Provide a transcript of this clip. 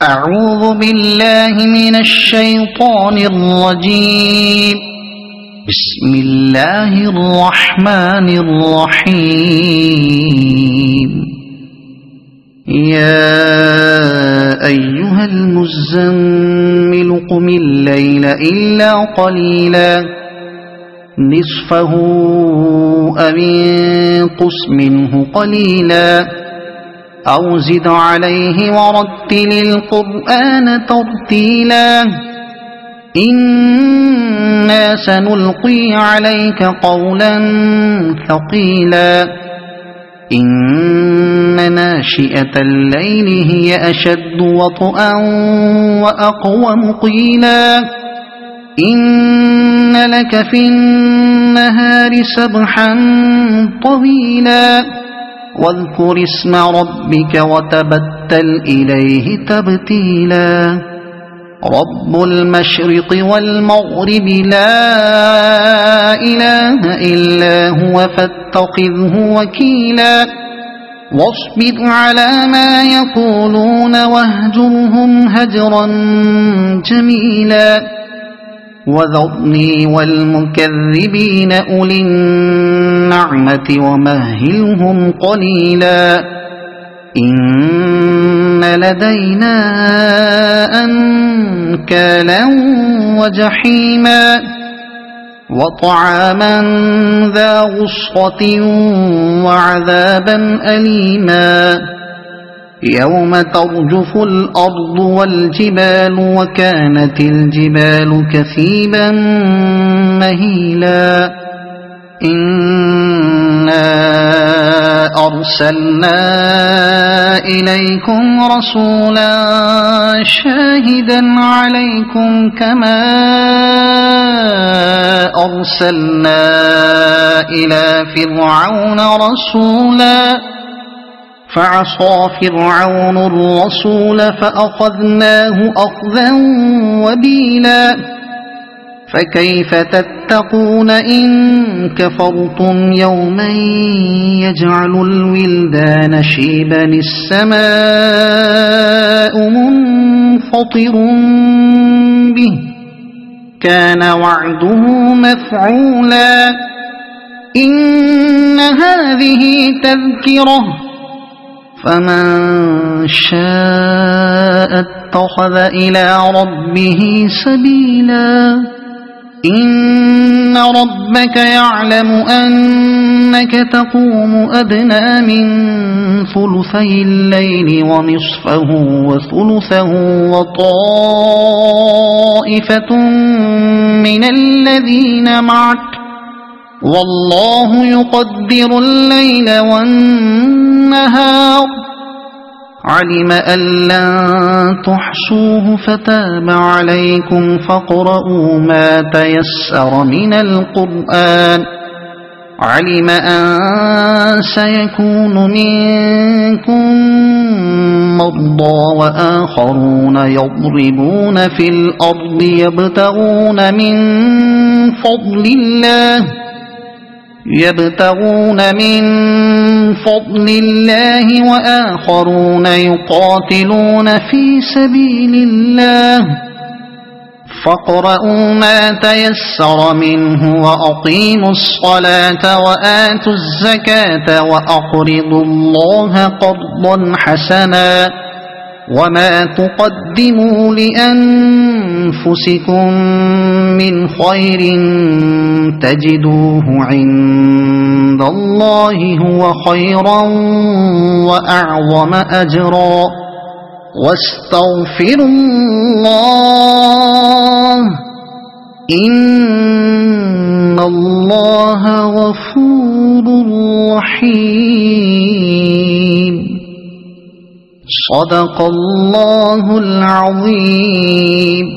أعوذ بالله من الشيطان الرجيم. بسم الله الرحمن الرحيم. يا أيها المزمل قم الليل إلا قليلا نصفه أو انقص منه قليلا أو زد عليه ورتل القرآن ترتيلا إنا سنلقي عليك قولا ثقيلا إن ناشئة الليل هي أشد وطئا وأقوم قيلا إن لك في النهار سبحا طويلا واذكر اسم ربك وتبتل إليه تبتيلا رب المشرق والمغرب لا إله إلا هو فاتخذه وكيلا واصبر على ما يقولون واهجرهم هجرا جميلا وذرني والمكذبين أولي النعمة ومهلهم قليلا إن لدينا أنكالا وجحيما وطعاما ذا غصة وعذابا أليما يوم ترجف الأرض والجبال وكانت الجبال كثيبا مهيلا إنا أرسلنا إليكم رسولا شاهدا عليكم كما أرسلنا إلى فرعون رسولا فعصى فرعون الرسول فأخذناه أخذا وبيلا فكيف تتقون إن كفرتم يوما يجعل الولدان شيبا السماء منفطر به كان وعده مفعولا إن هذه تذكرة فمن شاء اتخذ إلى ربه سبيلا إن ربك يعلم أنك تقوم أدنى من ثلثي الليل ونصفه وثلثه وطائفة من الذين معك والله يقدر الليل والنهار علم أن لن تحصوه فتاب عليكم فاقرؤوا ما تيسر من القرآن علم أن سيكون منكم مرضى وآخرون يضربون في الأرض يبتغون من فضل الله وآخرون يقاتلون في سبيل الله فاقرؤوا ما تيسر منه وأقيموا الصلاة وآتوا الزكاة وأقرضوا الله قرضا حسنا وما تقدموا لأنفسكم من خير تجدوه عند الله هو خيرا وأعظم أجرا واستغفروا الله إن الله غفور رحيم صدق الله العظيم.